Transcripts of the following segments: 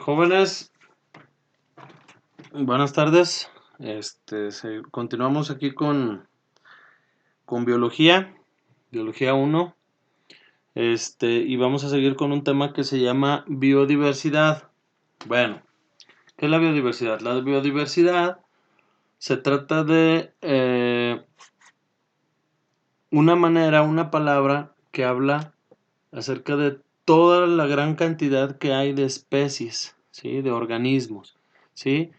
Jóvenes, buenas tardes. Continuamos aquí con biología 1. Y vamos a seguir con un tema que se llama biodiversidad. Bueno, ¿qué es la biodiversidad? La biodiversidad se trata de una palabra que habla acerca de toda la gran cantidad que hay de especies, ¿sí? De organismos, ¿sí?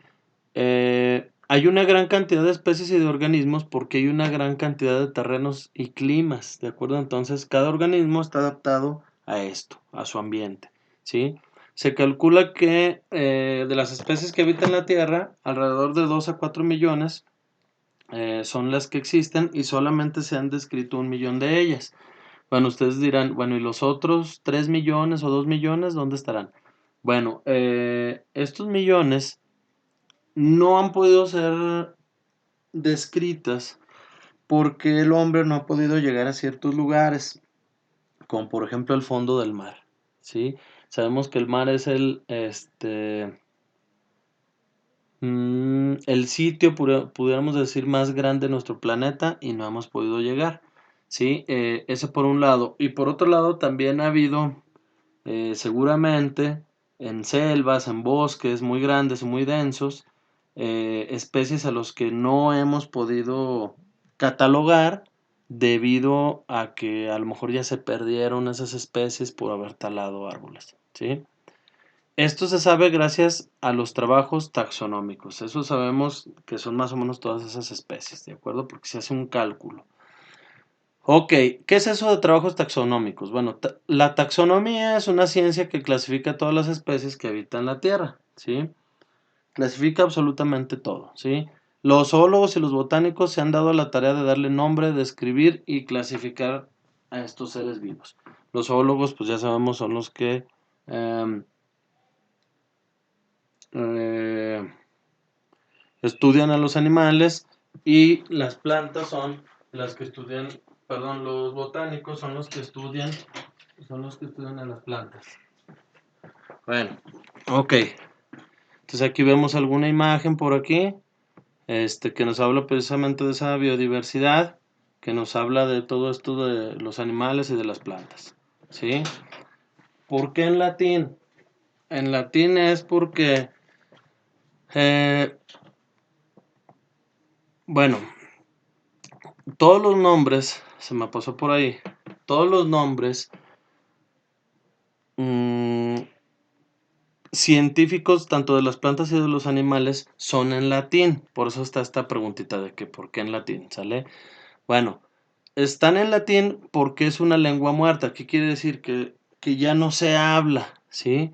Hay una gran cantidad de especies y de organismos porque hay una gran cantidad de terrenos y climas, ¿de acuerdo? Entonces, cada organismo está adaptado a esto, a su ambiente, ¿sí? Se calcula que de las especies que habitan la Tierra, alrededor de 2 a 4 millones son las que existen y solamente se han descrito 1 millón de ellas. Bueno, ustedes dirán, bueno, ¿y los otros 3 millones o 2 millones dónde estarán? Bueno, estos millones no han podido ser descritas porque el hombre no ha podido llegar a ciertos lugares, como por ejemplo el fondo del mar, ¿sí? Sabemos que el mar es el sitio, pudiéramos decir, más grande de nuestro planeta y no hemos podido llegar, ¿sí? Eso por un lado. Y por otro lado también ha habido, seguramente, en selvas, en bosques muy grandes y muy densos, especies a los que no hemos podido catalogar debido a que a lo mejor ya se perdieron esas especies por haber talado árboles, ¿sí? Esto se sabe gracias a los trabajos taxonómicos. Eso sabemos que son más o menos todas esas especies, ¿de acuerdo? Porque se hace un cálculo. Ok, ¿qué es eso de trabajos taxonómicos? Bueno, la taxonomía es una ciencia que clasifica todas las especies que habitan la Tierra, ¿sí? Clasifica absolutamente todo, ¿sí? Los zoólogos y los botánicos se han dado la tarea de darle nombre, describir y clasificar a estos seres vivos. Los zoólogos, pues ya sabemos, son los que em, eh, estudian a los animales y las plantas son las que estudian, perdón, los botánicos son los que estudian a las plantas. Bueno, ok. Entonces aquí vemos alguna imagen por aquí, que nos habla precisamente de esa biodiversidad, que nos habla de todo esto de los animales y de las plantas, ¿sí? ¿Por qué en latín? En latín es porque, eh, bueno, todos los nombres, se me pasó por ahí, todos los nombres mm, científicos, tanto de las plantas y de los animales, son en latín. Por eso está esta preguntita de que por qué en latín, ¿sale? Bueno, están en latín porque es una lengua muerta. ¿Qué quiere decir? Que ya no se habla, ¿sí?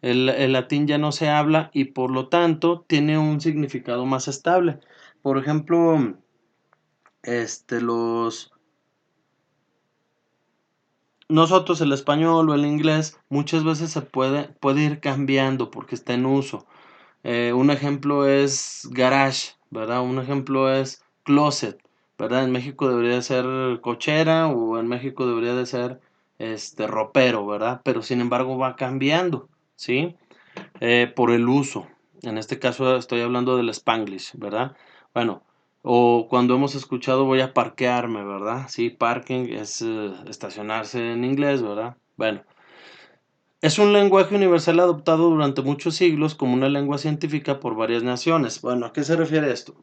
El latín ya no se habla y por lo tanto tiene un significado más estable. Por ejemplo, los nosotros el español o el inglés muchas veces puede ir cambiando porque está en uso. Un ejemplo es garage, ¿verdad? Un ejemplo es closet, ¿verdad? En México debería de ser cochera o en México debería de ser ropero, ¿verdad? Pero sin embargo va cambiando, ¿sí? Por el uso. En este caso estoy hablando del Spanglish, ¿verdad? Bueno, o cuando hemos escuchado voy a parquearme, ¿verdad? Sí, parking es estacionarse en inglés, ¿verdad? Bueno, es un lenguaje universal adoptado durante muchos siglos como una lengua científica por varias naciones. Bueno, ¿a qué se refiere esto?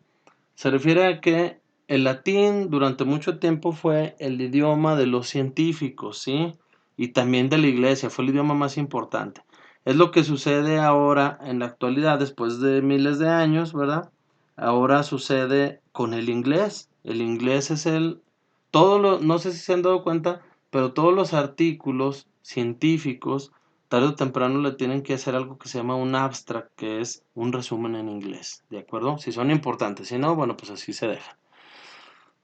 Se refiere a que el latín durante mucho tiempo fue el idioma de los científicos, ¿sí? Y también de la iglesia, fue el idioma más importante. Es lo que sucede ahora en la actualidad, después de miles de años, ¿verdad? Ahora sucede con el inglés. El inglés es no sé si se han dado cuenta, pero todos los artículos científicos, tarde o temprano le tienen que hacer algo que se llama un abstract, que es un resumen en inglés, ¿de acuerdo? Si son importantes, si no, bueno, pues así se deja.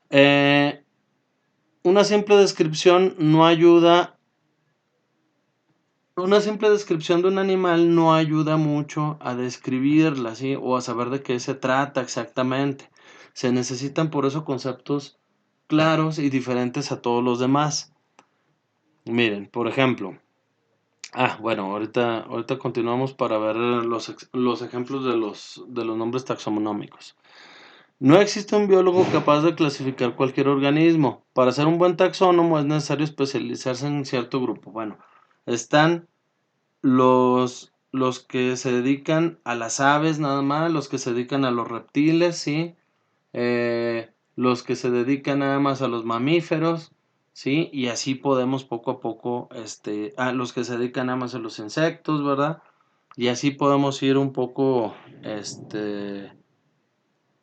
Eh, una simple descripción no ayuda, una simple descripción de un animal no ayuda mucho a describirla, ¿sí? O a saber de qué se trata exactamente. Se necesitan por eso conceptos claros y diferentes a todos los demás. Miren, por ejemplo, Bueno, ahorita continuamos para ver los ejemplos de los nombres taxonómicos. No existe un biólogo capaz de clasificar cualquier organismo. Para ser un buen taxónomo es necesario especializarse en cierto grupo. Bueno, están los que se dedican a las aves nada más, los que se dedican a los reptiles, ¿sí? Los que se dedican nada más a los mamíferos, ¿sí? Y así podemos poco a poco, los que se dedican nada más a los insectos, ¿verdad? Y así podemos ir un poco,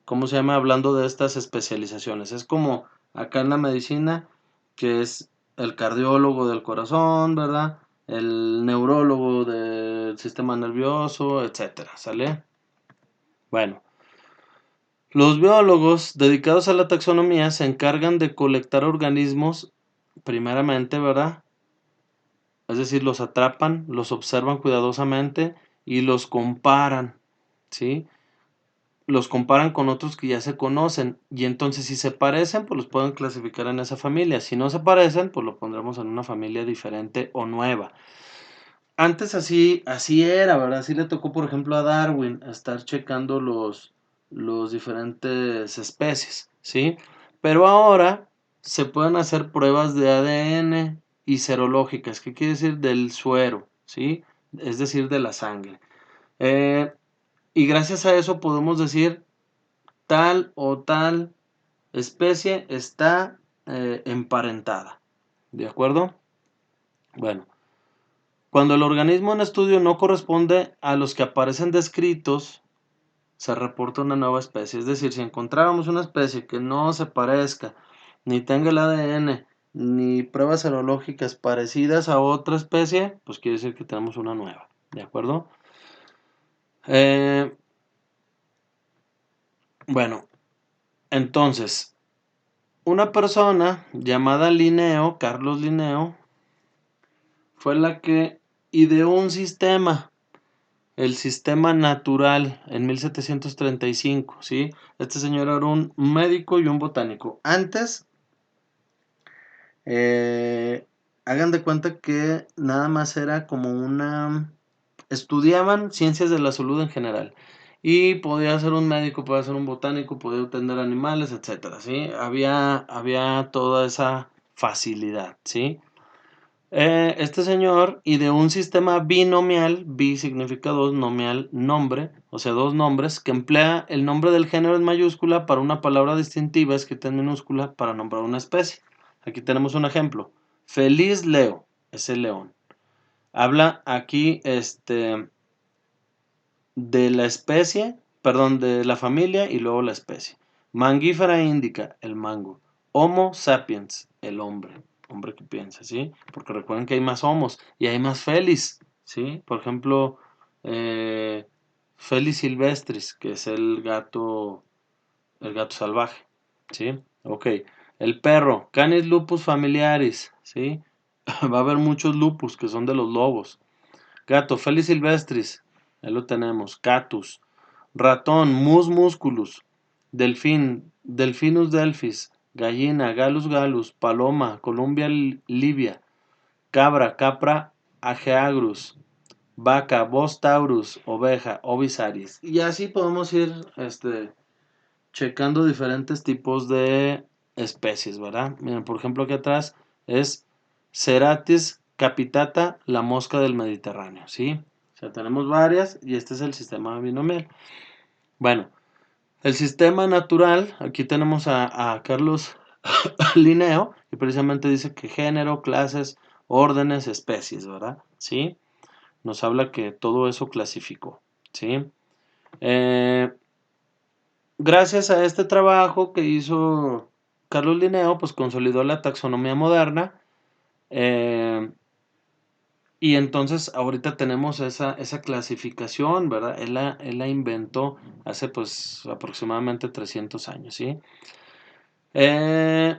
¿cómo se llama? Hablando de estas especializaciones. Es como acá en la medicina, que es el cardiólogo del corazón, ¿verdad? El neurólogo del sistema nervioso, etcétera, ¿sale? Bueno, los biólogos dedicados a la taxonomía se encargan de colectar organismos, primeramente, ¿verdad? Es decir, los atrapan, los observan cuidadosamente y los comparan, ¿sí? Los comparan con otros que ya se conocen y entonces si se parecen, pues los pueden clasificar en esa familia. Si no se parecen, pues lo pondremos en una familia diferente o nueva. Antes así era, ¿verdad? Así le tocó, por ejemplo, a Darwin estar checando los diferentes especies, ¿sí? Pero ahora se pueden hacer pruebas de ADN y serológicas. ¿Qué quiere decir? Del suero, ¿sí? Es decir, de la sangre. Eh, y gracias a eso podemos decir tal o tal especie está emparentada. ¿De acuerdo? Bueno, cuando el organismo en estudio no corresponde a los que aparecen descritos, se reporta una nueva especie. Es decir, si encontráramos una especie que no se parezca, ni tenga el ADN, ni pruebas serológicas parecidas a otra especie, pues quiere decir que tenemos una nueva. ¿De acuerdo? Eh, bueno, entonces, una persona llamada Linneo, Carlos Linneo, fue la que ideó un sistema, el sistema natural, en 1735, ¿sí? Este señor era un médico y un botánico. Antes, eh, hagan de cuenta que nada más era como estudiaban ciencias de la salud en general. Y podía ser un médico, podía ser un botánico, podía atender animales, etcétera, ¿sí? Había toda esa facilidad, ¿sí? Este señor ideó un sistema binomial, bi significa dos, nomial nombre, o sea, dos nombres, que emplea el nombre del género en mayúscula para una palabra distintiva escrita en minúscula para nombrar una especie. Aquí tenemos un ejemplo. Feliz Leo, es el león. Habla aquí de la especie, perdón, de la familia y luego la especie. Mangifera indica, el mango. Homo sapiens, el hombre que piensa, ¿sí? Porque recuerden que hay más homos y hay más felis, ¿sí? Por ejemplo, eh, Felis silvestris, que es el gato salvaje, ¿sí? Ok. El perro, Canis lupus familiaris, ¿sí? Va a haber muchos lupus que son de los lobos. Gato, Felis silvestris. Ahí lo tenemos. Catus. Ratón, Mus musculus. Delfín, Delfinus delphis. Gallina, Gallus gallus. Paloma, Columbia livia. Cabra, Capra ageagrus. Vaca, Bos taurus. Oveja, Ovis aries. Y así podemos ir checando diferentes tipos de especies, ¿verdad? Miren, por ejemplo, aquí atrás es Ceratis capitata, la mosca del Mediterráneo, ¿sí? O sea, tenemos varias y este es el sistema binomial. Bueno, el sistema natural, aquí tenemos a Carlos Linneo, y precisamente dice que género, clases, órdenes, especies, ¿verdad? ¿Sí? Nos habla que todo eso clasificó, ¿sí? Eh, Gracias a este trabajo que hizo Carlos Linneo, pues consolidó la taxonomía moderna. eh, y entonces ahorita tenemos esa clasificación, ¿verdad? Él la inventó hace pues aproximadamente 300 años, ¿sí? Eh,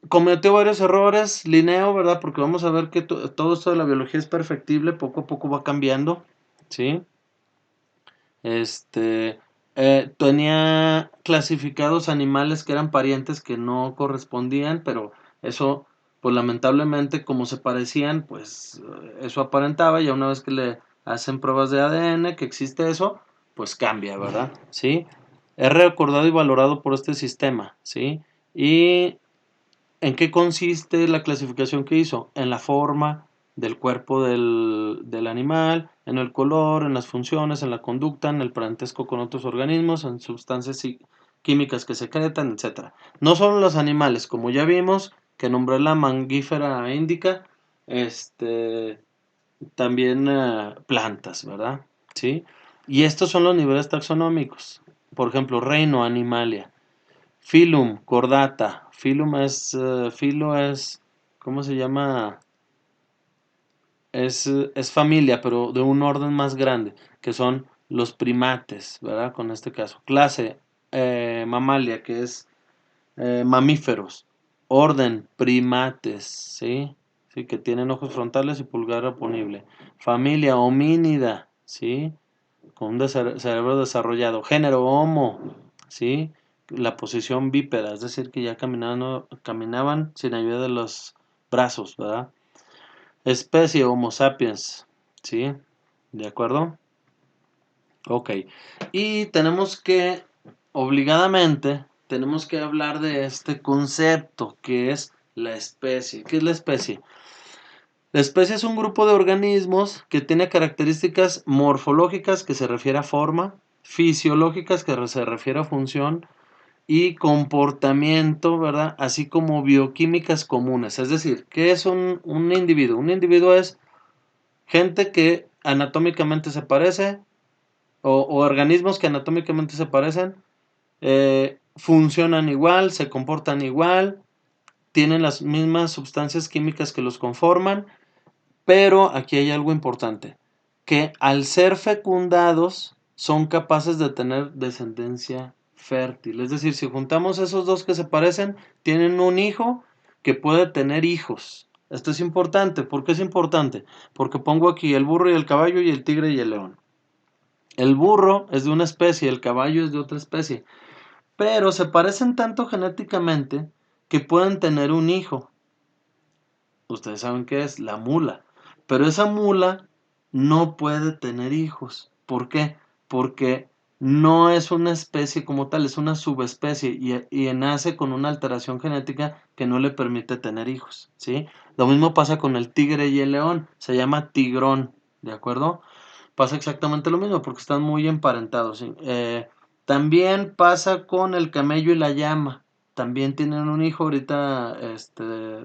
Cometió varios errores, Linneo, ¿verdad? Porque vamos a ver que todo esto de la biología es perfectible, poco a poco va cambiando, ¿sí? Este, tenía clasificados animales que eran parientes que no correspondían, pero eso pues lamentablemente como se parecían, pues eso aparentaba, y una vez que le hacen pruebas de ADN que existe eso, pues cambia, ¿verdad? ¿Sí? Es recordado y valorado por este sistema, ¿sí? ¿Y en qué consiste la clasificación que hizo? En la forma del cuerpo del animal, en el color, en las funciones, en la conducta, en el parentesco con otros organismos, en sustancias químicas que secretan, etcétera. No solo los animales, como ya vimos, que nombré la Mangifera indica, también plantas, ¿verdad? ¿Sí? Y estos son los niveles taxonómicos. Por ejemplo, reino, Animalia. Phylum, Chordata. Filo es, ¿cómo se llama? Es familia, pero de un orden más grande, que son los primates, ¿verdad? Con este caso. Clase, Mamalia, que es mamíferos. Orden, primates, ¿sí? Sí, que tienen ojos frontales y pulgar oponible. Familia, homínida, ¿sí? Con un cerebro desarrollado. Género, Homo, ¿sí? La posición bípeda, es decir, que ya caminaban sin ayuda de los brazos, ¿verdad? Especie, Homo sapiens, ¿sí? ¿De acuerdo? Ok. Y obligadamente, tenemos que hablar de este concepto que es la especie. ¿Qué es la especie? La especie es un grupo de organismos que tiene características morfológicas que se refiere a forma, fisiológicas que se refiere a función y comportamiento, ¿verdad? Así como bioquímicas comunes. Es decir, ¿qué es un individuo? Un individuo es gente que anatómicamente se parece o organismos que anatómicamente se parecen, funcionan igual, se comportan igual, tienen las mismas sustancias químicas que los conforman, pero aquí hay algo importante, que al ser fecundados son capaces de tener descendencia fértil. Es decir, si juntamos esos dos que se parecen, tienen un hijo que puede tener hijos. Esto es importante. ¿Por qué es importante? Porque pongo aquí el burro y el caballo y el tigre y el león. El burro es de una especie, el caballo es de otra especie, pero se parecen tanto genéticamente que pueden tener un hijo. Ustedes saben qué es la mula, pero esa mula no puede tener hijos. ¿Por qué? Porque no es una especie como tal, es una subespecie y nace con una alteración genética que no le permite tener hijos, ¿sí? Lo mismo pasa con el tigre y el león, se llama tigrón, ¿de acuerdo? Pasa exactamente lo mismo porque están muy emparentados, ¿sí? También pasa con el camello y la llama. También tienen un hijo, ahorita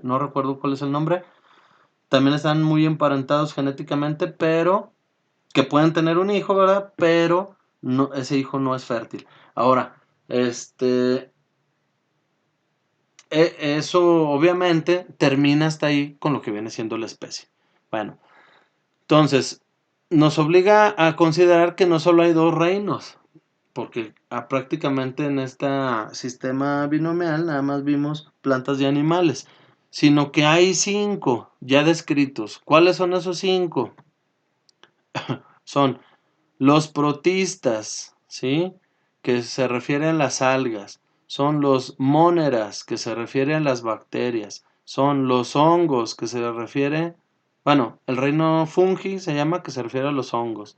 no recuerdo cuál es el nombre. También están muy emparentados genéticamente, pero que pueden tener un hijo, ¿verdad? Pero no, ese hijo no es fértil. Ahora, eso obviamente termina hasta ahí con lo que viene siendo la especie. Bueno, entonces nos obliga a considerar que no solo hay dos reinos, porque prácticamente en este sistema binomial nada más vimos plantas y animales, sino que hay 5 ya descritos. ¿Cuáles son esos 5? Son los protistas, ¿sí? Que se refieren a las algas. Son los móneras, que se refiere a las bacterias. Son los hongos, que se refiere, bueno, el reino fungi se llama, que se refiere a los hongos.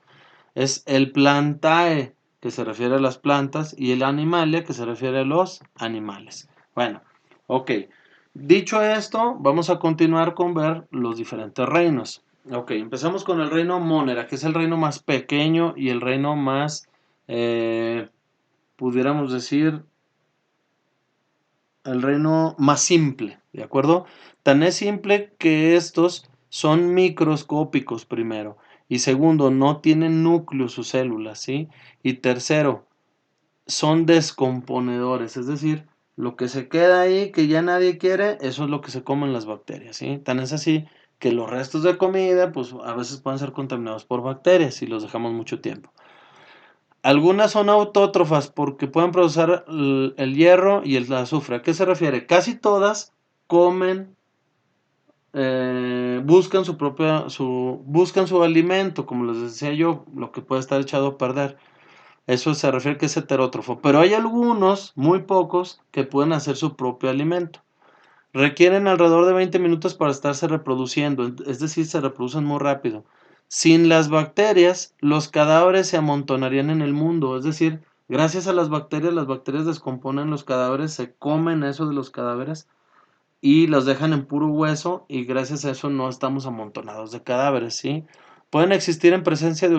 Es el plantae, que se refiere a las plantas, y el animalia, que se refiere a los animales. Bueno, ok. Dicho esto, vamos a continuar con ver los diferentes reinos. Ok, empezamos con el reino Monera, que es el reino más pequeño y el reino más, pudiéramos decir, el reino más simple, ¿de acuerdo? Tan es simple que estos son microscópicos primero. Y segundo, no tienen núcleo sus células, ¿sí? Y tercero, son descomponedores, es decir, lo que se queda ahí que ya nadie quiere, eso es lo que se comen las bacterias, ¿sí? Tan es así que los restos de comida, pues a veces pueden ser contaminados por bacterias si los dejamos mucho tiempo. Algunas son autótrofas porque pueden procesar el hierro y el azufre. ¿A qué se refiere? Casi todas comen, buscan buscan su alimento, como les decía yo, lo que puede estar echado a perder. Eso se refiere que es heterótrofo. Pero hay algunos, muy pocos, que pueden hacer su propio alimento. Requieren alrededor de 20 minutos para estarse reproduciendo, es decir, se reproducen muy rápido. Sin las bacterias, los cadáveres se amontonarían en el mundo, es decir, gracias a las bacterias descomponen los cadáveres, se comen eso de los cadáveres y los dejan en puro hueso y gracias a eso no estamos amontonados de cadáveres, ¿sí? Pueden existir en presencia de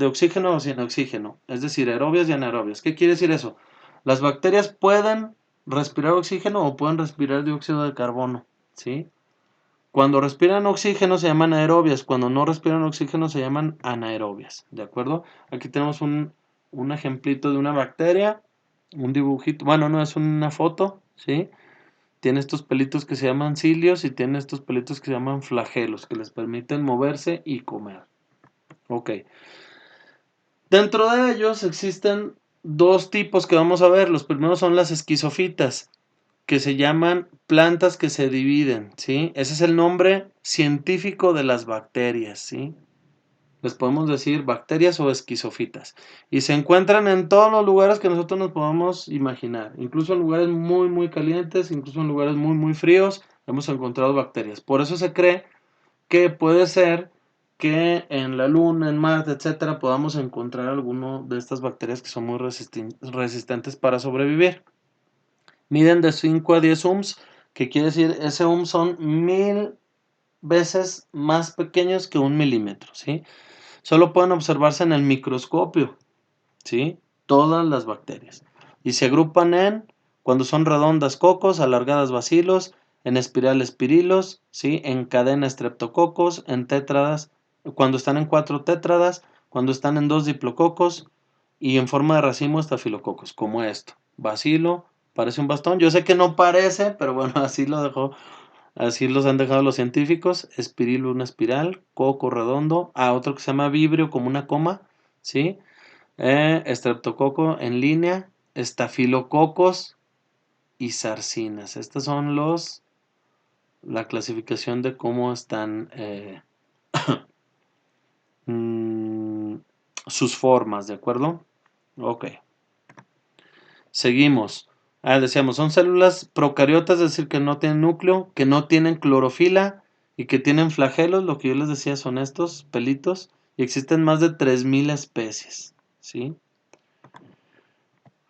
oxígeno o sin oxígeno, es decir, aerobias y anaerobias. ¿Qué quiere decir eso? Las bacterias pueden respirar oxígeno o pueden respirar dióxido de carbono, ¿sí? Cuando respiran oxígeno se llaman aerobias, cuando no respiran oxígeno se llaman anaerobias, ¿de acuerdo? Aquí tenemos un ejemplito de una bacteria, un dibujito, bueno, no es una foto, ¿sí? Tiene estos pelitos que se llaman cilios y tiene estos pelitos que se llaman flagelos, que les permiten moverse y comer. Ok. Dentro de ellos existen dos tipos que vamos a ver. Los primeros son las esquizofitas, que se llaman plantas que se dividen, ¿sí? Ese es el nombre científico de las bacterias, ¿sí? Les podemos decir bacterias o esquizofitas. Y se encuentran en todos los lugares que nosotros nos podamos imaginar. Incluso en lugares muy, muy calientes, incluso en lugares muy, muy fríos, hemos encontrado bacterias. Por eso se cree que puede ser que en la Luna, en Marte, etcétera, podamos encontrar alguno de estas bacterias que son muy resistentes para sobrevivir. Miden de 5 a 10 ohms, que quiere decir, ese ohm son 1000 veces más pequeños que un milímetro, ¿sí? Solo pueden observarse en el microscopio, ¿sí? Todas las bacterias. Y se agrupan cuando son redondas, cocos, alargadas, bacilos, en espiral, espirilos, ¿sí? En cadena, estreptococos, en tétradas, cuando están en 4 tétradas, cuando están en 2 diplococos y en forma de racimo, estafilococos, como esto. Bacilo, parece un bastón. Yo sé que no parece, pero bueno, así los han dejado los científicos. Espirilo, una espiral. Coco redondo. Otro que se llama vibrio, como una coma. ¿Sí? Estreptococo en línea. Estafilococos y sarcinas. Estas son la clasificación de cómo están mm, sus formas, ¿de acuerdo? Ok. Seguimos. Decíamos, son células procariotas, es decir, que no tienen núcleo, que no tienen clorofila y que tienen flagelos, lo que yo les decía son estos pelitos, y existen más de 3000 especies, ¿sí?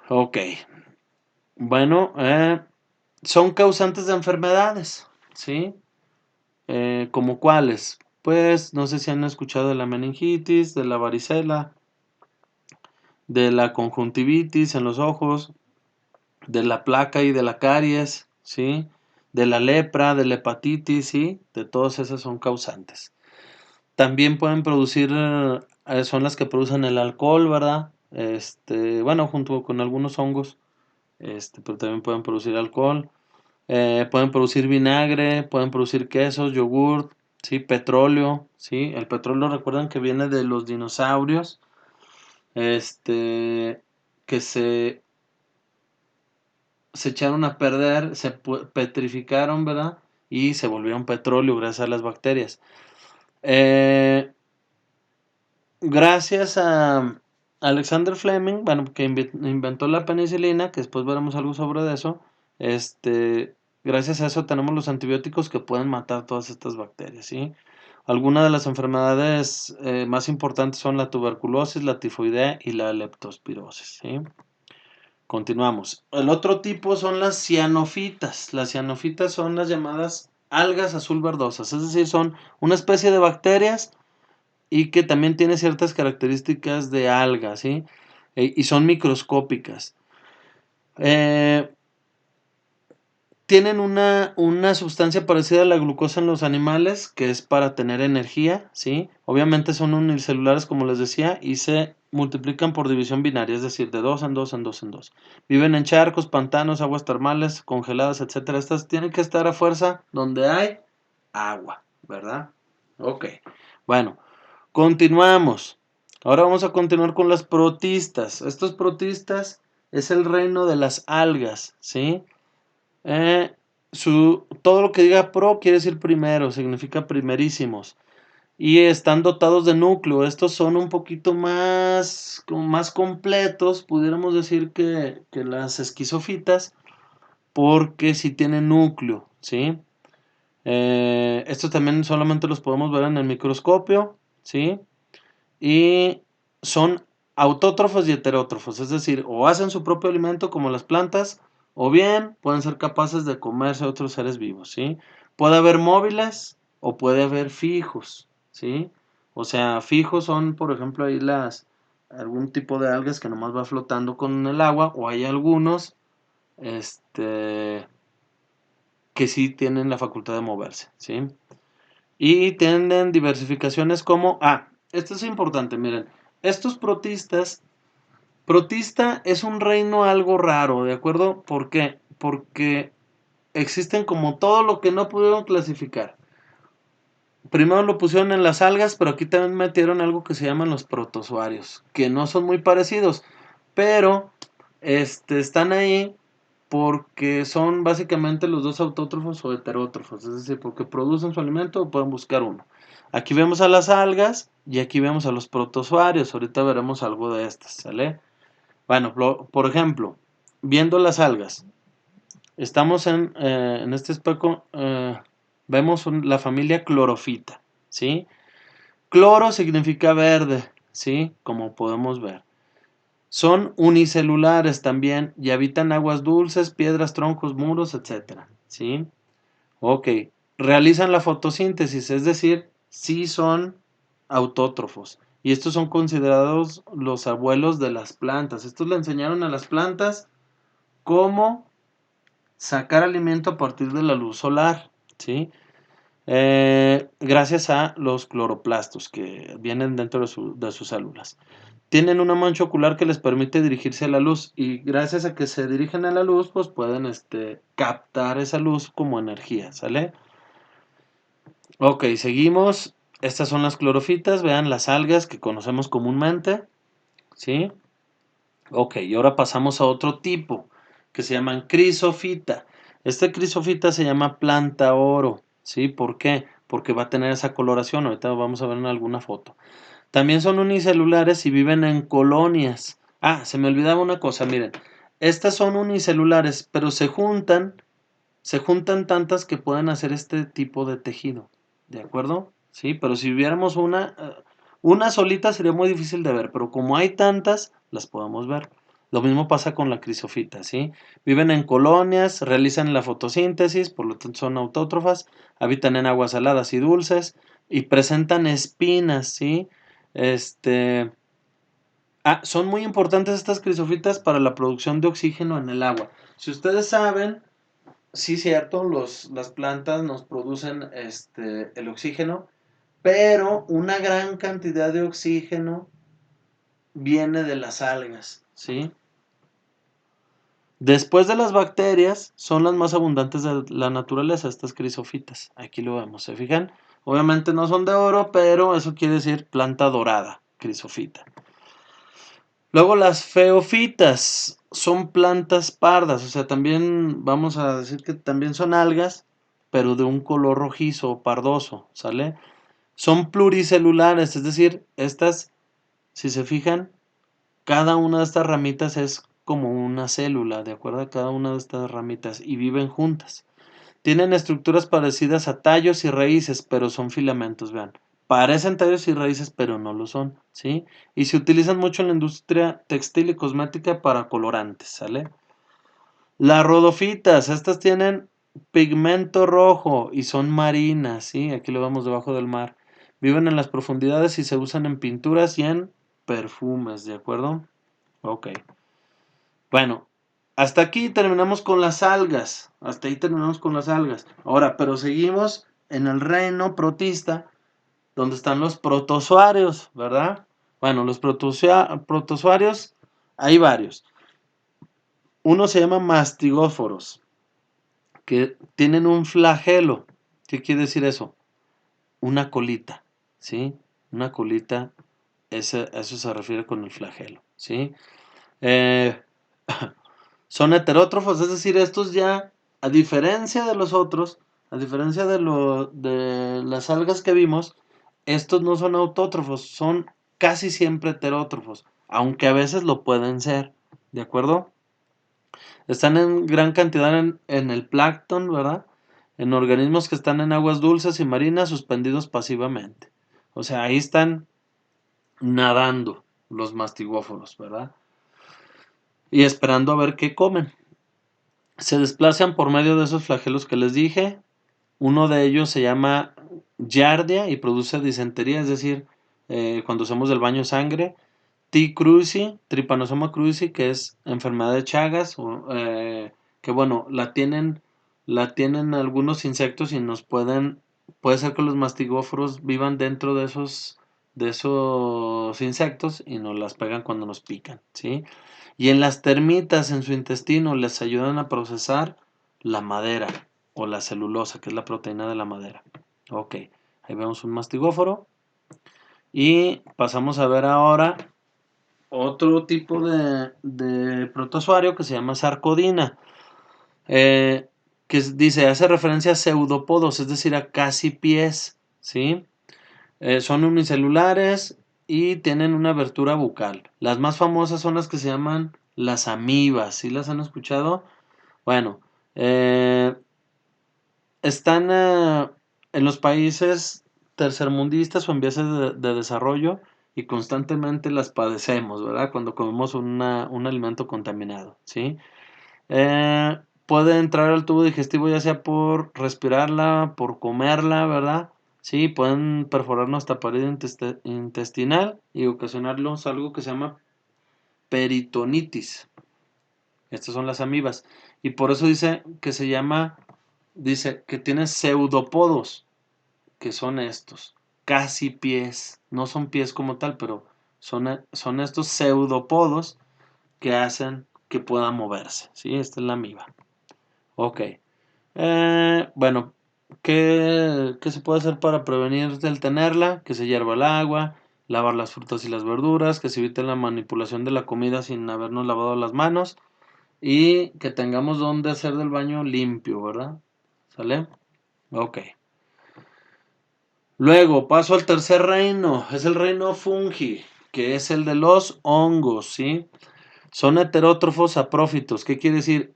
Ok. Bueno, son causantes de enfermedades, ¿sí? ¿Como cuáles? Pues no sé si han escuchado de la meningitis, de la varicela, de la conjuntivitis en los ojos, de la placa y de la caries, ¿sí? De la lepra, de la hepatitis, ¿sí? De todas esas son causantes. También pueden producir, son las que producen el alcohol, ¿verdad? Bueno, junto con algunos hongos, pero también pueden producir alcohol. Pueden producir vinagre, pueden producir quesos, yogurt, ¿sí? Petróleo, ¿sí? El petróleo recuerdan que viene de los dinosaurios, que se echaron a perder, se petrificaron, ¿verdad? Y se volvieron petróleo gracias a las bacterias. Gracias a Alexander Fleming, bueno, que inventó la penicilina, que después veremos algo sobre eso, gracias a eso tenemos los antibióticos que pueden matar todas estas bacterias, ¿sí? Algunas de las enfermedades más importantes son la tuberculosis, la tifoidea y la leptospirosis, ¿sí? Continuamos. El otro tipo son las cianofitas. Las cianofitas son las llamadas algas azul verdosas, es decir, son una especie de bacterias y que también tiene ciertas características de algas, ¿sí? Y son microscópicas. Eh, Tienen una sustancia parecida a la glucosa en los animales, que es para tener energía, ¿sí? Obviamente son unicelulares, como les decía, y se multiplican por división binaria, es decir, de 2 en 2 en 2 en 2. Viven en charcos, pantanos, aguas termales, congeladas, etcétera. Estas tienen que estar a fuerza donde hay agua, ¿verdad? Ok. Bueno, continuamos. Ahora vamos a continuar con las protistas. Estos protistas es el reino de las algas, ¿sí? Eh, todo lo que diga pro quiere decir primero, significa primerísimos. Y están dotados de núcleo. Estos son un poquito más, como más completos, pudiéramos decir que las esquizofitas, porque sí tienen núcleo, ¿sí? Estos también solamente los podemos ver en el microscopio, ¿sí? Y son autótrofos y heterótrofos, es decir, o hacen su propio alimento como las plantas, o bien pueden ser capaces de comerse a otros seres vivos, ¿sí? Puede haber móviles o puede haber fijos, ¿sí? O sea, fijos son, por ejemplo, ahí algún tipo de algas que nomás va flotando con el agua, o hay algunos, este, que sí tienen la facultad de moverse, ¿sí? Y tienen diversificaciones como, esto es importante, miren, estos protistas, protista es un reino algo raro, ¿de acuerdo? ¿Por qué? Porque existen como todo lo que no pudieron clasificar. Primero lo pusieron en las algas, pero aquí también metieron algo que se llaman los protozoarios, que no son muy parecidos, pero están ahí porque son básicamente los dos autótrofos o heterótrofos, es decir, porque producen su alimento o pueden buscar uno. Aquí vemos a las algas y aquí vemos a los protozoarios, ahorita veremos algo de estas, ¿sale? Bueno, por ejemplo, viendo las algas, estamos en este espejo, vemos la familia clorofita, ¿sí? Cloro significa verde, ¿sí? Como podemos ver. Son unicelulares también y habitan aguas dulces, piedras, troncos, muros, etcétera, ¿sí? Ok. Realizan la fotosíntesis, es decir, sí son autótrofos. Y estos son considerados los abuelos de las plantas. Estos le enseñaron a las plantas cómo sacar alimento a partir de la luz solar, ¿sí? Gracias a los cloroplastos que vienen dentro de sus células. Tienen una mancha ocular que les permite dirigirse a la luz y gracias a que se dirigen a la luz, pues pueden captar esa luz como energía, ¿sale? Ok, seguimos. Estas son las clorofitas, vean las algas que conocemos comúnmente, ¿sí? Ok, y ahora pasamos a otro tipo que se llaman crisofita. Este crisofita se llama planta oro, ¿sí? ¿Por qué? Porque va a tener esa coloración, ahorita vamos a ver en alguna foto. También son unicelulares y viven en colonias. Se me olvidaba una cosa, miren. Estas son unicelulares, pero se juntan tantas que pueden hacer este tipo de tejido. ¿De acuerdo? Sí, pero si viéramos una solita sería muy difícil de ver, pero como hay tantas, las podemos ver. Lo mismo pasa con la crisofita, ¿sí? Viven en colonias, realizan la fotosíntesis, por lo tanto son autótrofas, habitan en aguas saladas y dulces y presentan espinas, ¿sí? Este, son muy importantes estas crisofitas para la producción de oxígeno en el agua. Si ustedes saben, sí, cierto, las plantas nos producen el oxígeno, pero una gran cantidad de oxígeno viene de las algas, ¿sí? Después de las bacterias, son las más abundantes de la naturaleza, estas crisofitas. Aquí lo vemos, ¿se fijan? Obviamente no son de oro, pero eso quiere decir planta dorada, crisofita. Luego las feofitas son plantas pardas, o sea, también vamos a decir que también son algas, pero de un color rojizo o pardoso, ¿sale? Son pluricelulares, es decir, estas, si se fijan, cada una de estas ramitas es como una célula, ¿de acuerdo? Cada una de estas ramitas y viven juntas. Tienen estructuras parecidas a tallos y raíces, pero son filamentos, vean. Parecen tallos y raíces, pero no lo son, ¿sí? Y se utilizan mucho en la industria textil y cosmética para colorantes, ¿sale? Las rodofitas, estas tienen pigmento rojo y son marinas, ¿sí? Aquí lo vemos debajo del mar. Viven en las profundidades y se usan en pinturas y en perfumes, ¿de acuerdo? Ok. Bueno, hasta aquí terminamos con las algas. Hasta ahí terminamos con las algas. Ahora, pero seguimos en el reino protista, donde están los protozoarios, ¿verdad? Bueno, los protozoarios, hay varios. Uno se llama mastigóforos, que tienen un flagelo. ¿Qué quiere decir eso? Una colita, ¿sí? Una colita, eso se refiere con el flagelo, ¿sí? Eh, Son heterótrofos, es decir, estos ya, a diferencia de los otros, a diferencia de las algas que vimos, estos no son autótrofos, son casi siempre heterótrofos, aunque a veces lo pueden ser, ¿de acuerdo? Están en gran cantidad en el plancton, ¿verdad? En organismos que están en aguas dulces y marinas suspendidos pasivamente. O sea, ahí están nadando los mastigóforos, ¿verdad? Y esperando a ver qué comen. Se desplazan por medio de esos flagelos que les dije. Uno de ellos se llama giardia y produce disentería, es decir, cuando hacemos del baño sangre. T. cruzi, Trypanosoma cruzi, que es enfermedad de Chagas, que bueno, la tienen algunos insectos y puede ser que los mastigóforos vivan dentro de esos insectos y nos las pegan cuando nos pican, ¿sí? Y en las termitas, en su intestino, les ayudan a procesar la madera o la celulosa, que es la proteína de la madera. Ok, ahí vemos un mastigóforo. Y pasamos a ver ahora otro tipo de protozoario que se llama sarcodina, que dice, hace referencia a pseudopodos, es decir, a casi pies, ¿sí? Son unicelulares y tienen una abertura bucal. Las más famosas son las que se llaman las amibas, ¿sí las han escuchado? Bueno, eh, están en los países tercermundistas o en vías de desarrollo y constantemente las padecemos, ¿verdad? Cuando comemos un alimento contaminado, ¿sí? Puede entrar al tubo digestivo ya sea por respirarla, por comerla, ¿verdad? Sí, pueden perforar nuestra pared intestinal y ocasionarnos algo que se llama peritonitis. Estas son las amibas. Y por eso dice que tiene pseudopodos, que son estos, casi pies. No son pies como tal, pero son estos pseudopodos que hacen que pueda moverse. ¿Sí? Esta es la amiba. Ok. Bueno, ¿qué se puede hacer para prevenir del tenerla? Que se hierva el agua, lavar las frutas y las verduras, que se evite la manipulación de la comida sin habernos lavado las manos y que tengamos donde hacer del baño limpio, ¿verdad? ¿Sale? Ok. Luego paso al tercer reino, es el reino fungi, que es el de los hongos, ¿sí? Son heterótrofos saprófitos. ¿Qué quiere decir?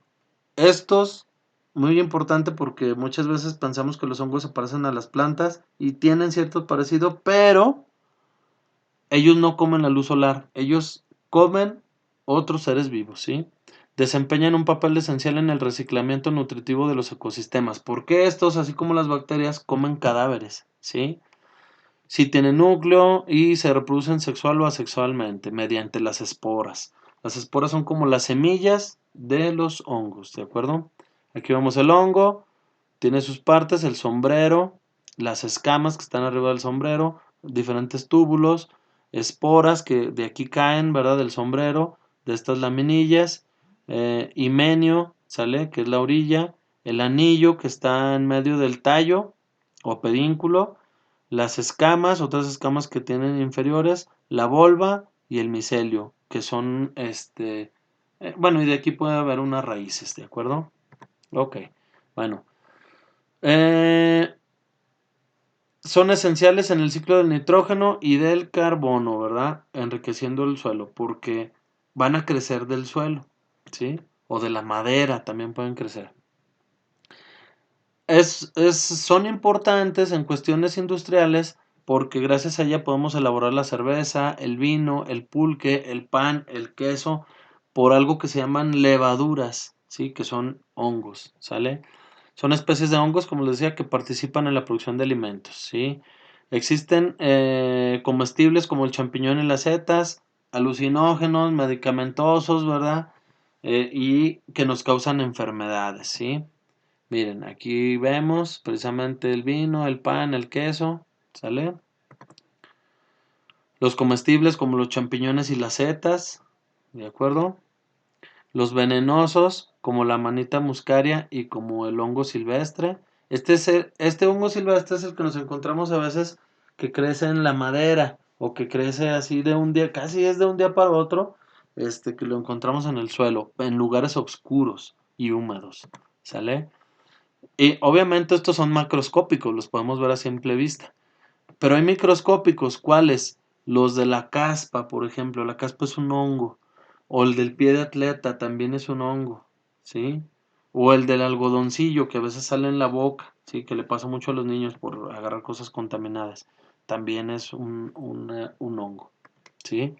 Estos, muy importante porque muchas veces pensamos que los hongos se parecen a las plantas y tienen cierto parecido, pero ellos no comen la luz solar, ellos comen otros seres vivos, ¿sí? Desempeñan un papel esencial en el reciclamiento nutritivo de los ecosistemas, porque estos, así como las bacterias, comen cadáveres, ¿sí? Sí tienen núcleo y se reproducen sexual o asexualmente mediante las esporas. Las esporas son como las semillas de los hongos, ¿de acuerdo? Aquí vemos el hongo, tiene sus partes, el sombrero, las escamas que están arriba del sombrero, diferentes túbulos, esporas que de aquí caen, ¿verdad? Del sombrero, de estas laminillas, himenio, ¿sale? Que es la orilla, el anillo que está en medio del tallo o pedínculo, las escamas, otras escamas que tienen inferiores, la volva y el micelio, que son, bueno, y de aquí puede haber unas raíces, ¿de acuerdo? Ok, bueno. Eh, Son esenciales en el ciclo del nitrógeno y del carbono, ¿verdad? Enriqueciendo el suelo, porque van a crecer del suelo, ¿sí? O de la madera también pueden crecer. Son importantes en cuestiones industriales porque gracias a ella podemos elaborar la cerveza, el vino, el pulque, el pan, el queso, por algo que se llaman levaduras, ¿sí? Que son hongos, ¿sale? Son especies de hongos, como les decía, que participan en la producción de alimentos, ¿sí? Existen comestibles como el champiñón y las setas, alucinógenos, medicamentosos, ¿verdad? Y que nos causan enfermedades, ¿sí? Miren, aquí vemos precisamente el vino, el pan, el queso, ¿sale? Los comestibles como los champiñones y las setas, ¿de acuerdo? Los venenosos como la manita muscaria y como el hongo silvestre. Este hongo silvestre es el que nos encontramos a veces que crece en la madera o que crece así de un día, casi es de un día para otro, que lo encontramos en el suelo, en lugares oscuros y húmedos, ¿sale? Y obviamente estos son macroscópicos, los podemos ver a simple vista. Pero hay microscópicos, ¿cuáles? Los de la caspa, por ejemplo. La caspa es un hongo. O el del pie de atleta también es un hongo. ¿sí? O el del algodoncillo que a veces sale en la boca, ¿sí? Que le pasa mucho a los niños por agarrar cosas contaminadas. También es un hongo, ¿sí?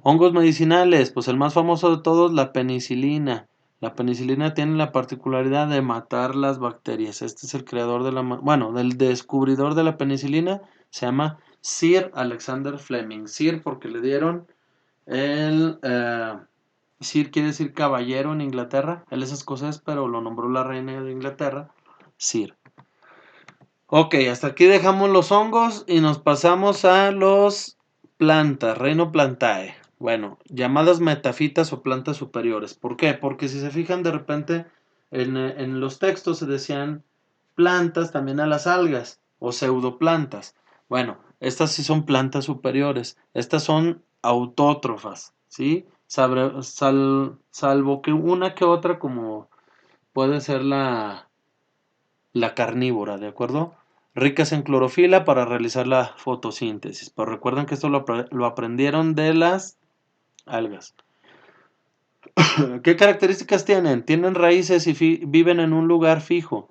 Hongos medicinales, pues el más famoso de todos, la penicilina. La penicilina tiene la particularidad de matar las bacterias. Este es el creador de bueno, del descubridor de la penicilina, se llama Sir Alexander Fleming. Sir porque le dieron el... Sir quiere decir caballero en Inglaterra. Él es escocés, pero lo nombró la reina de Inglaterra. Sir. Ok, hasta aquí dejamos los hongos y nos pasamos a los plantas, reino plantae. Bueno, llamadas metafitas o plantas superiores. ¿Por qué? Porque si se fijan de repente en los textos se decían plantas también a las algas o pseudoplantas. Bueno, estas sí son plantas superiores. Estas son autótrofas, ¿sí? Salvo que una que otra como puede ser la carnívora, ¿de acuerdo? Ricas en clorofila para realizar la fotosíntesis. Pero recuerden que esto lo aprendieron de las algas. ¿Qué características tienen? Tienen raíces y viven en un lugar fijo.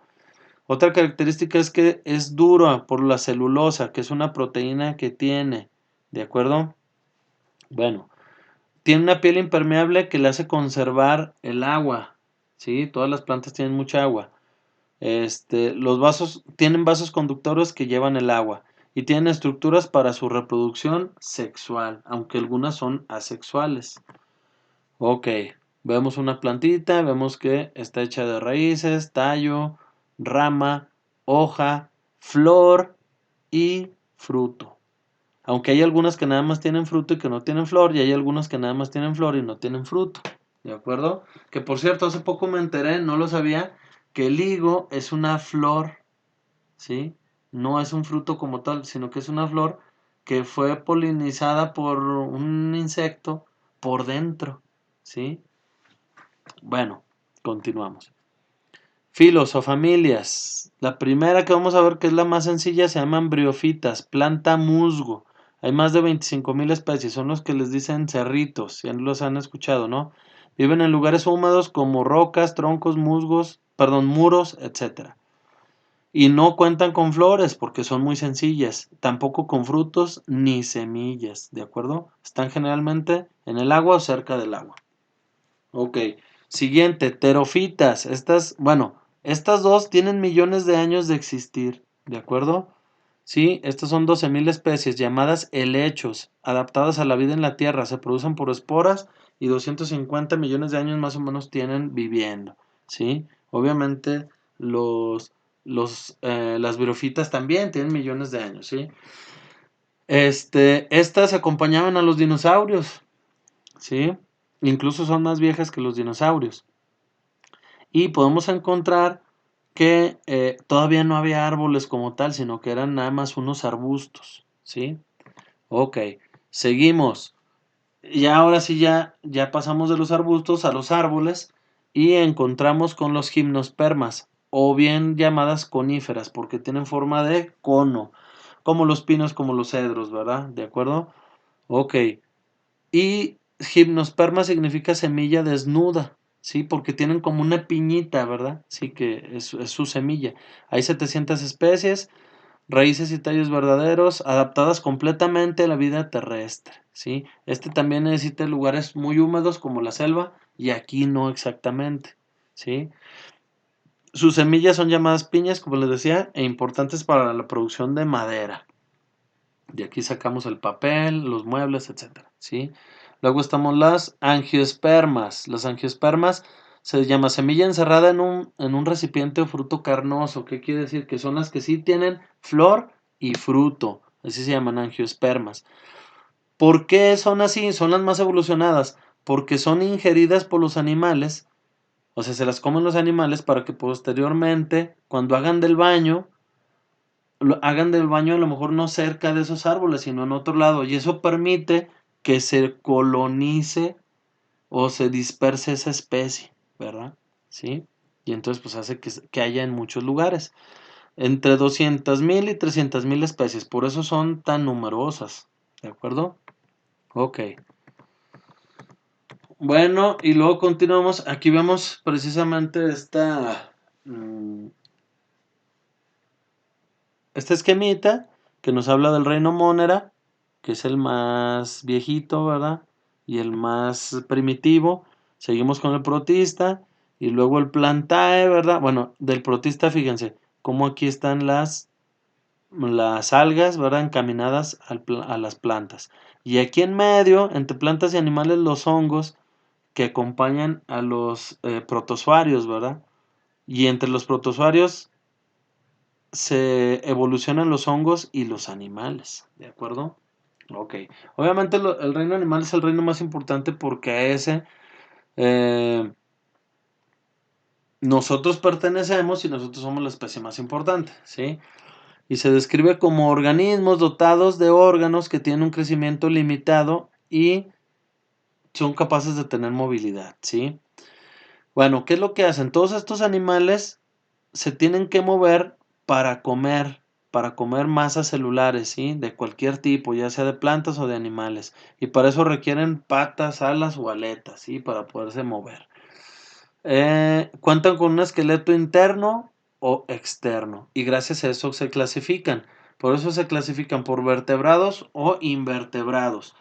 Otra característica es que es dura por la celulosa, que es una proteína que tiene. ¿De acuerdo? Bueno, tiene una piel impermeable que le hace conservar el agua. ¿Sí? Todas las plantas tienen mucha agua. Los vasos tienen vasos conductores que llevan el agua y tienen estructuras para su reproducción sexual, aunque algunas son asexuales. Ok, vemos una plantita, vemos que está hecha de raíces, tallo, rama, hoja, flor y fruto. Aunque hay algunas que nada más tienen fruto y que no tienen flor, y hay algunas que nada más tienen flor y no tienen fruto. ¿De acuerdo? Que por cierto, hace poco me enteré, no lo sabía, que el higo es una flor, ¿sí? No es un fruto como tal, sino que es una flor que fue polinizada por un insecto por dentro, ¿sí? Bueno, continuamos. Filos o familias. La primera que vamos a ver, que es la más sencilla, se llaman briofitas, planta musgo. Hay más de 25,000 especies, son los que les dicen cerritos, ya los han escuchado, ¿no? Viven en lugares húmedos como rocas, troncos, musgos, perdón, muros, etc. Y no cuentan con flores porque son muy sencillas, tampoco con frutos ni semillas, ¿de acuerdo? Están generalmente en el agua o cerca del agua. Ok, siguiente, terofitas. Estas dos tienen millones de años de existir, ¿de acuerdo? Sí, estas son 12,000 especies llamadas helechos, adaptadas a la vida en la Tierra. Se producen por esporas y 250 millones de años más o menos tienen viviendo, ¿sí? Obviamente las briófitas también tienen millones de años, ¿sí? Estas acompañaban a los dinosaurios, ¿sí? Incluso son más viejas que los dinosaurios. Y podemos encontrar que todavía no había árboles como tal, sino que eran nada más unos arbustos, ¿sí? Ok, seguimos. Y ahora sí ya pasamos de los arbustos a los árboles y encontramos con los gimnospermas, o bien llamadas coníferas, porque tienen forma de cono, como los pinos, como los cedros, ¿verdad? ¿De acuerdo? Ok. Y gimnosperma significa semilla desnuda, ¿sí? Porque tienen como una piñita, ¿verdad? Sí, que es su semilla. Hay 700 especies, raíces y tallos verdaderos, adaptadas completamente a la vida terrestre, ¿sí? También necesita lugares muy húmedos como la selva y aquí no exactamente, ¿sí? Sus semillas son llamadas piñas, como les decía, e importantes para la producción de madera. De aquí sacamos el papel, los muebles, etcétera, ¿sí? Luego estamos las angiospermas. Las angiospermas se llama semilla encerrada en un recipiente o fruto carnoso. ¿Qué quiere decir? Que son las que sí tienen flor y fruto. Así se llaman angiospermas. ¿Por qué son así? Son las más evolucionadas. Porque son ingeridas por los animales. O sea, se las comen los animales para que posteriormente, cuando hagan del baño a lo mejor no cerca de esos árboles, sino en otro lado. Y eso permite que se colonice o se disperse esa especie, ¿verdad? ¿Sí? Y entonces pues hace que haya en muchos lugares. Entre 200,000 y 300,000 especies. Por eso son tan numerosas. ¿De acuerdo? Ok. Bueno, y luego continuamos. Aquí vemos precisamente esta esquemita que nos habla del reino Mónera, que es el más viejito, ¿verdad? Y el más primitivo. Seguimos con el protista y luego el plantae, ¿verdad? Bueno, del protista, fíjense, cómo aquí están las algas, ¿verdad? Encaminadas a las plantas. Y aquí en medio, entre plantas y animales, los hongos que acompañan a los protozoarios, ¿verdad? Y entre los protozoarios se evolucionan los hongos y los animales, ¿de acuerdo? Ok. Obviamente el reino animal es el reino más importante porque a ese eh, nosotros pertenecemos y nosotros somos la especie más importante, ¿sí? Y se describe como organismos dotados de órganos que tienen un crecimiento limitado y son capaces de tener movilidad, ¿sí? Bueno, ¿qué es lo que hacen? Todos estos animales se tienen que mover para comer masas celulares, ¿sí? De cualquier tipo, ya sea de plantas o de animales. Y para eso requieren patas, alas o aletas, ¿sí? Para poderse mover. Cuentan con un esqueleto interno o externo y gracias a eso se clasifican. Por eso se clasifican por vertebrados o invertebrados.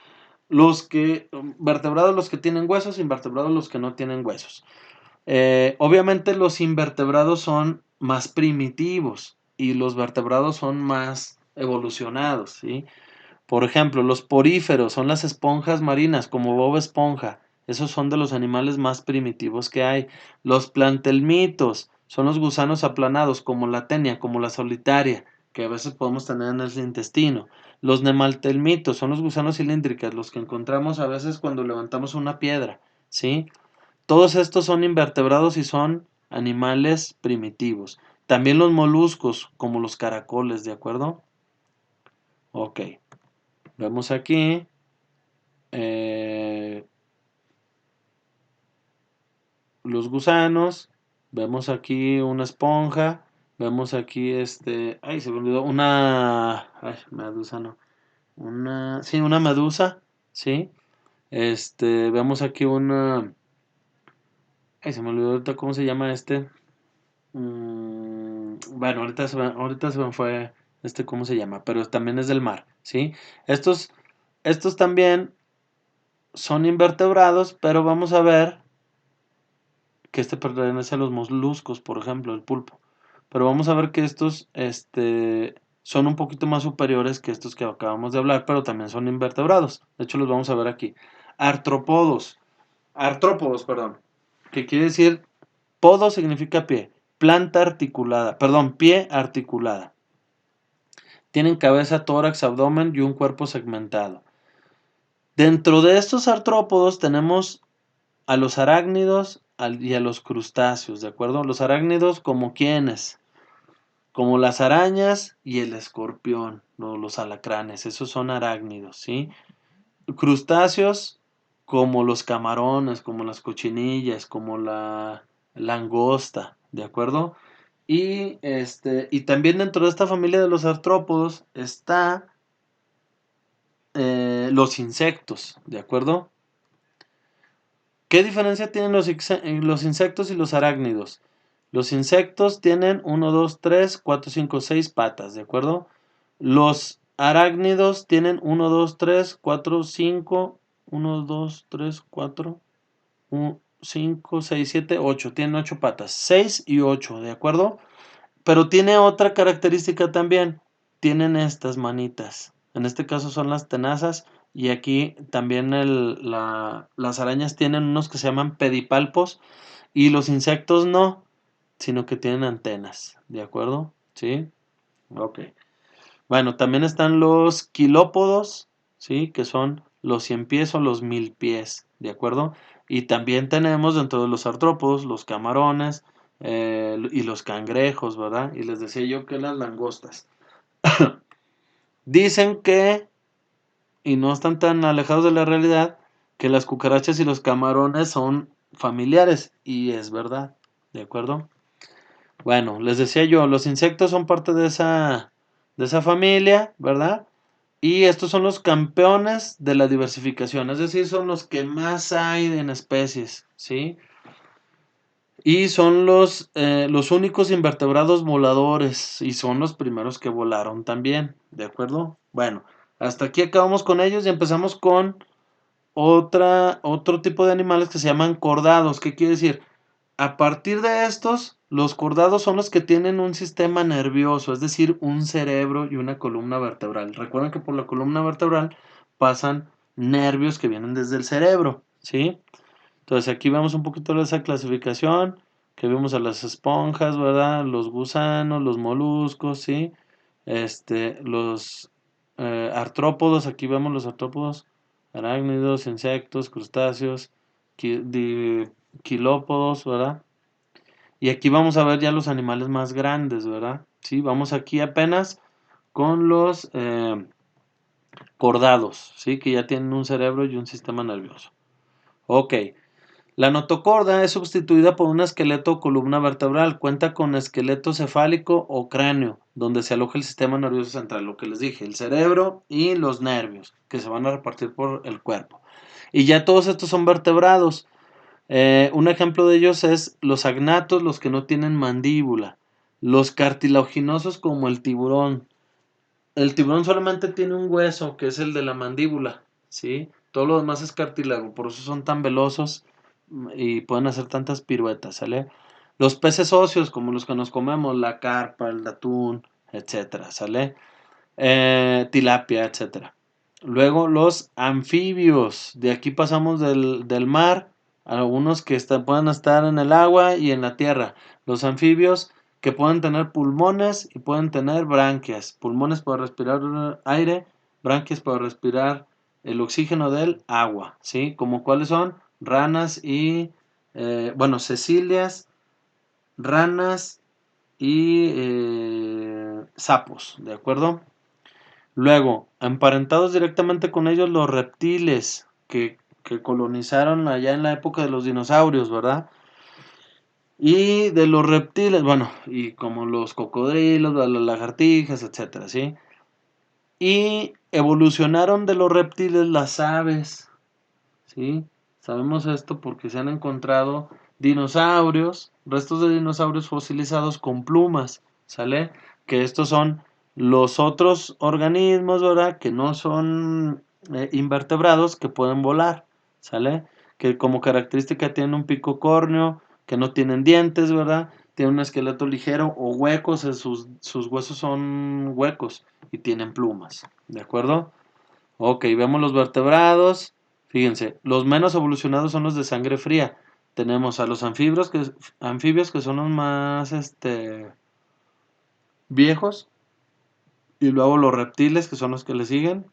Vertebrados los que tienen huesos, invertebrados los que no tienen huesos. Obviamente los invertebrados son más primitivos y los vertebrados son más evolucionados, ¿sí? Por ejemplo, los poríferos son las esponjas marinas, como Bob Esponja. Esos son de los animales más primitivos que hay. Los plantelmitos son los gusanos aplanados, como la tenia, como la solitaria, que a veces podemos tener en el intestino. Los nemaltelmitos son los gusanos cilíndricos, los que encontramos a veces cuando levantamos una piedra, ¿sí? Todos estos son invertebrados y son animales primitivos. También los moluscos, como los caracoles, ¿de acuerdo? Ok. Vemos aquí eh, los gusanos. Vemos aquí una esponja. Vemos aquí Ay, se me olvidó. Ay, medusa no. Sí, una medusa. Sí. Vemos aquí una. Ay, se me olvidó ahorita cómo se llama este. Bueno, ahorita se me fue cómo se llama, pero también es del mar, ¿sí? Estos, estos también son invertebrados, pero vamos a ver que pertenece a los moluscos, por ejemplo, el pulpo. Pero vamos a ver que estos, son un poquito más superiores que estos que acabamos de hablar, pero también son invertebrados. De hecho, los vamos a ver aquí. Artrópodos, perdón, que quiere decir podo significa pie, planta articulada, perdón, pie articulada. Tienen cabeza, tórax, abdomen y un cuerpo segmentado. Dentro de estos artrópodos tenemos a los arácnidos y a los crustáceos, ¿de acuerdo? Los arácnidos como quienes, como las arañas y el escorpión, ¿no? Los alacranes, esos son arácnidos, ¿sí? Crustáceos como los camarones, como las cochinillas, como la langosta, ¿de acuerdo? Y también dentro de esta familia de los artrópodos está los insectos, ¿de acuerdo? ¿Qué diferencia tienen los insectos y los arácnidos? Los insectos tienen 1, 2, 3, 4, 5, 6 patas, ¿de acuerdo? Los arácnidos tienen 1, 2, 3, 4, 5, 1, 2, 3, 4, 5, 6, 7, 8. Tienen 8 patas. 6 y 8, ¿de acuerdo? Pero tiene otra característica también. Tienen estas manitas. En este caso son las tenazas. Y aquí también las arañas tienen unos que se llaman pedipalpos. Y los insectos no, sino que tienen antenas. ¿De acuerdo? ¿Sí? Ok. Bueno, también están los quilópodos, ¿sí? Que son los 100 pies o los 1000 pies, ¿de acuerdo? Y también tenemos dentro de los artrópodos los camarones y los cangrejos, ¿verdad? Y les decía yo que las langostas. Dicen que, y no están tan alejados de la realidad, que las cucarachas y los camarones son familiares, y es verdad, ¿de acuerdo? Bueno, les decía yo, los insectos son parte de esa familia, ¿verdad? Y estos son los campeones de la diversificación, es decir, son los que más hay en especies, ¿sí? Y son los únicos invertebrados voladores y son los primeros que volaron también, ¿de acuerdo? Bueno, hasta aquí acabamos con ellos y empezamos con otro tipo de animales que se llaman cordados. ¿Qué quiere decir? A partir de estos, los cordados son los que tienen un sistema nervioso, es decir, un cerebro y una columna vertebral. Recuerden que por la columna vertebral pasan nervios que vienen desde el cerebro, ¿sí? Entonces aquí vemos un poquito de esa clasificación, que vemos a las esponjas, ¿verdad? Los gusanos, los moluscos, ¿sí? Los artrópodos, aquí vemos los artrópodos, arácnidos, insectos, crustáceos, quilópodos, ¿verdad? Y aquí vamos a ver ya los animales más grandes, ¿verdad? Sí, vamos aquí apenas con los cordados, ¿sí? Que ya tienen un cerebro y un sistema nervioso. Ok, la notocorda es sustituida por un esqueleto o columna vertebral. Cuenta con esqueleto cefálico o cráneo, donde se aloja el sistema nervioso central, lo que les dije, el cerebro y los nervios, que se van a repartir por el cuerpo. Y ya todos estos son vertebrados. Un ejemplo de ellos es los agnatos, los que no tienen mandíbula. Los cartilaginosos como el tiburón. El tiburón solamente tiene un hueso, que es el de la mandíbula, ¿sí? Todo lo demás es cartílago, por eso son tan velosos y pueden hacer tantas piruetas, ¿sale? Los peces óseos, como los que nos comemos, la carpa, el atún, etcétera, ¿sale? Tilapia, etcétera. Luego los anfibios, de aquí pasamos del mar a algunos que pueden estar en el agua y en la tierra. Los anfibios que pueden tener pulmones y pueden tener branquias. Pulmones para respirar aire, branquias para respirar el oxígeno del agua, ¿sí? Como cuáles son ranas y, bueno, cecilias, ranas y sapos, ¿de acuerdo? Luego, emparentados directamente con ellos los reptiles que colonizaron allá en la época de los dinosaurios, ¿verdad? Y de los reptiles, bueno, y como los cocodrilos, las lagartijas, etcétera, ¿sí? Y evolucionaron de los reptiles las aves, ¿sí? Sabemos esto porque se han encontrado dinosaurios, restos de dinosaurios fosilizados con plumas, ¿sale? Que estos son los otros organismos, ¿verdad? Que no son invertebrados que pueden volar, ¿sale? Que como característica tienen un pico córneo, que no tienen dientes, ¿verdad? Tienen un esqueleto ligero o huecos, sus huesos son huecos y tienen plumas, ¿de acuerdo? Ok, vemos los vertebrados. Fíjense, los menos evolucionados son los de sangre fría. Tenemos a los anfibios que son los más viejos. Y luego los reptiles que son los que le siguen.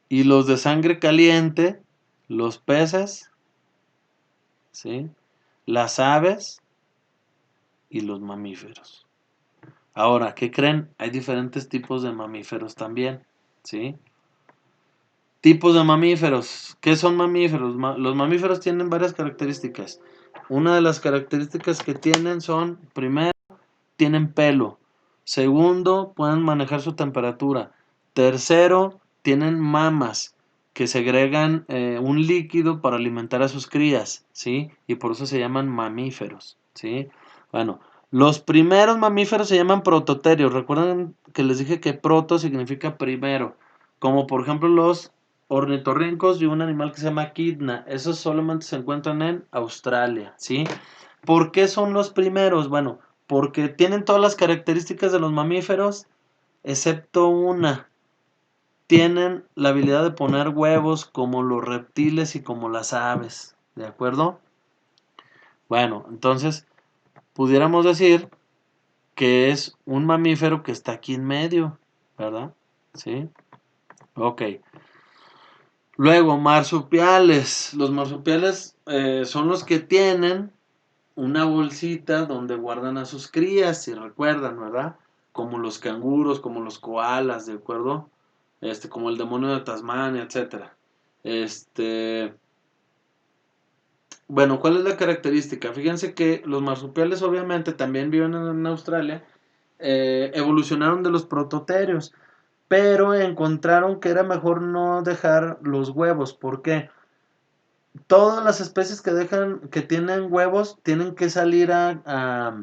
Y los de sangre caliente, los peces, ¿sí? Las aves y los mamíferos. Ahora, ¿qué creen? Hay diferentes tipos de mamíferos también, ¿sí? Tipos de mamíferos. ¿Qué son mamíferos? Los mamíferos tienen varias características. Una de las características que tienen son, primero, tienen pelo. Segundo, pueden manejar su temperatura. Tercero, tienen mamas que segregan un líquido para alimentar a sus crías, ¿sí? Y por eso se llaman mamíferos, ¿sí? Bueno, los primeros mamíferos se llaman prototerios. Recuerden que les dije que proto significa primero, como por ejemplo los ornitorrincos y un animal que se llama quidna. Esos solamente se encuentran en Australia, ¿sí? ¿Por qué son los primeros? Bueno, porque tienen todas las características de los mamíferos, excepto una. Tienen la habilidad de poner huevos como los reptiles y como las aves, ¿de acuerdo? Bueno, entonces pudiéramos decir que es un mamífero que está aquí en medio, ¿verdad? ¿Sí? Ok. Luego, marsupiales. Los marsupiales son los que tienen una bolsita donde guardan a sus crías, si recuerdan, ¿verdad? Como los canguros, como los koalas, ¿de acuerdo? Como el demonio de Tasmania, etcétera. Este, bueno, ¿cuál es la característica? Fíjense que los marsupiales obviamente también viven en Australia, evolucionaron de los prototerios. pero encontraron que era mejor no dejar los huevos. ¿Por qué? Todas las especies que tienen huevos, tienen que salir a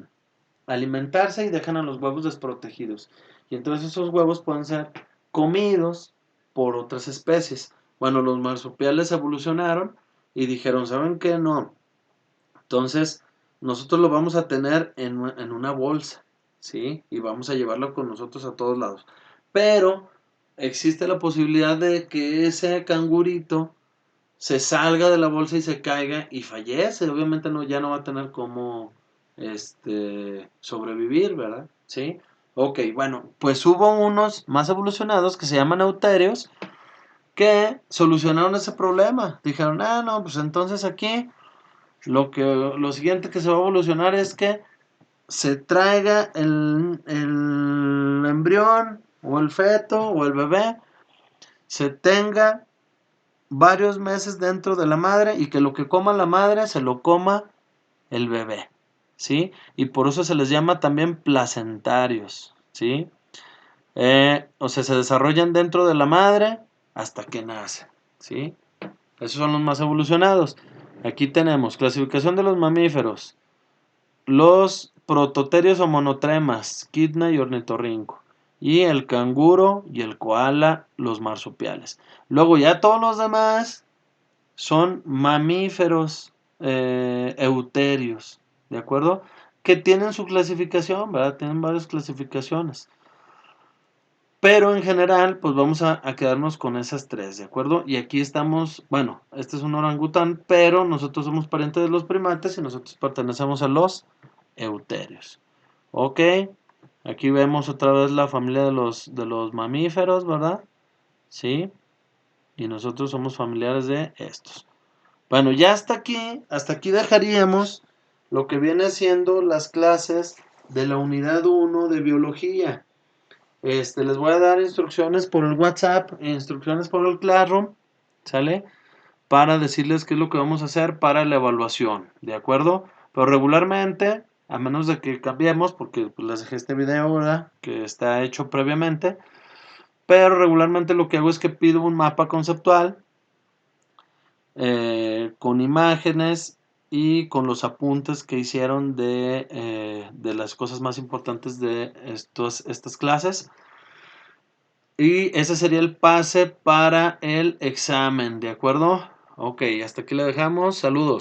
alimentarse y dejan a los huevos desprotegidos. Y entonces esos huevos pueden ser comidos por otras especies. Bueno, los marsupiales evolucionaron y dijeron, ¿saben qué? No. Entonces, nosotros lo vamos a tener en una bolsa, ¿sí? Y vamos a llevarlo con nosotros a todos lados. Pero existe la posibilidad de que ese cangurito se salga de la bolsa y se caiga y fallece. Obviamente no, ya no va a tener cómo sobrevivir, ¿verdad? ¿Sí? Ok, bueno, pues hubo unos más evolucionados que se llaman euterios que solucionaron ese problema. Dijeron, no, pues entonces aquí lo siguiente que se va a evolucionar es que se traiga el embrión o el feto o el bebé, se tenga varios meses dentro de la madre y que lo que coma la madre se lo coma el bebé, ¿sí? Y por eso se les llama también placentarios, ¿sí? O sea, se desarrollan dentro de la madre hasta que nacen, ¿sí? Esos son los más evolucionados. Aquí tenemos clasificación de los mamíferos, los prototerios o monotremas, quidna y ornitorrinco. Y el canguro y el koala, los marsupiales. Luego ya todos los demás son mamíferos euterios, ¿de acuerdo? Que tienen su clasificación, ¿verdad? Tienen varias clasificaciones. Pero en general, pues vamos a quedarnos con esas tres, ¿de acuerdo? Y aquí estamos, bueno, este es un orangután, pero nosotros somos parientes de los primates y nosotros pertenecemos a los euterios. Ok, aquí vemos otra vez la familia de los mamíferos, ¿verdad? Sí, y nosotros somos familiares de estos. Bueno, ya hasta aquí dejaríamos lo que viene siendo las clases de la unidad 1 de biología. Les voy a dar instrucciones por el WhatsApp, instrucciones por el Classroom, ¿sale? Para decirles qué es lo que vamos a hacer para la evaluación, ¿de acuerdo? Pero regularmente, a menos de que cambiemos, porque pues, les dejé este video, ¿verdad? Que está hecho previamente, pero regularmente lo que hago es que pido un mapa conceptual con imágenes y con los apuntes que hicieron de las cosas más importantes de estas clases. Y ese sería el pase para el examen, ¿de acuerdo? Ok, hasta aquí le dejamos. Saludos.